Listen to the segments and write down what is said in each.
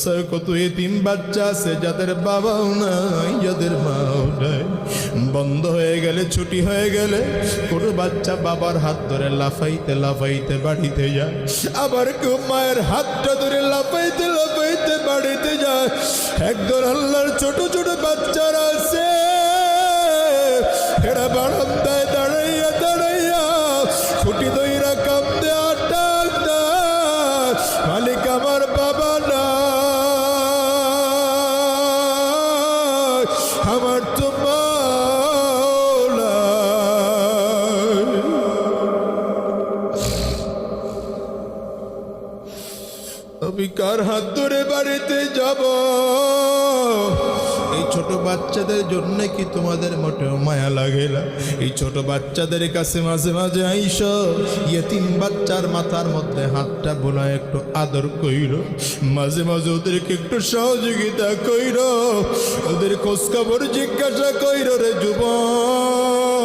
মাদ্রাসায় কত এতিম বাচ্চা আছে যাদের বাবাও নাই, যাদের মাও নাই। বন্ধ হয়ে গেলে, ছুটি হয়ে গেলে কোনো বাচ্চা বাবার হাত ধরে লাফাইতে লাফাইতে বাড়িতে যায়, আবার কেউ মায়ের হাতটা ধরে লাফাইতে লাফাইতে বাড়িতে যায়। একদল আল্লাহর ছোট ছোট বাচ্চারা আছে, এরা বারান্দায় দাঁড়াইয়া দাঁড়াইয়া খুঁটি দইরা কাঁদতে আর ডাক দেয়, মালিক আমার বাবা না, আমার তো মাওলা। আমি কার হাত ধরে বাড়িতে যাব? এই ছোট বাচ্চাদের জন্য কি তোমাদের মোটেও মায়া লাগে না? এই ছোট বাচ্চাদের কাছে মাঝে মাঝে আইসো, ইয়েতিম বাচ্চার মাথার মধ্যে হাতটা বোনা একটু আদর কইর, মাঝে মাঝে ওদেরকে একটু সহযোগিতা কইর, ওদের খোঁজখবর জিজ্ঞাসা কইর রে যুবক।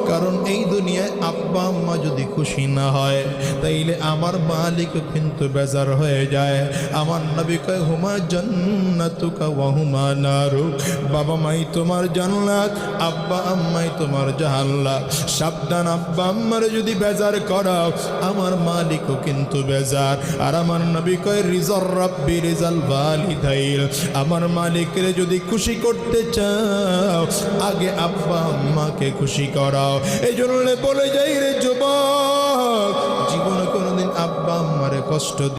কারণ এই দুনিয়ায় আব্বা আম্মা যদি খুশি না হয় তাইলে আমার মালিক কিন্তু বেজার হয়ে যায়। আমার নবী কয় হুমা জান্নাতুকা ওয়া হুমা নারুক, বাবা মাই তোমার জান্নাত, আব্বা আম্মাই তোমার জাহান্নাম। সাবধান, আব্বা আম্মারে যদি বেজার করাও আমার মালিকও কিন্তু বেজার। আর আমার নবী কয় রিজার রাব্বি রিজাল ওয়ালিদাইন, আমার মালিকের যদি খুশি করতে চাও আগে আব্বা আম্মাকে খুশি করাও। এই জন্য বলে যাই রে যুবক, জীবনে কোনোদিন আব্বা আম্মারে কষ্ট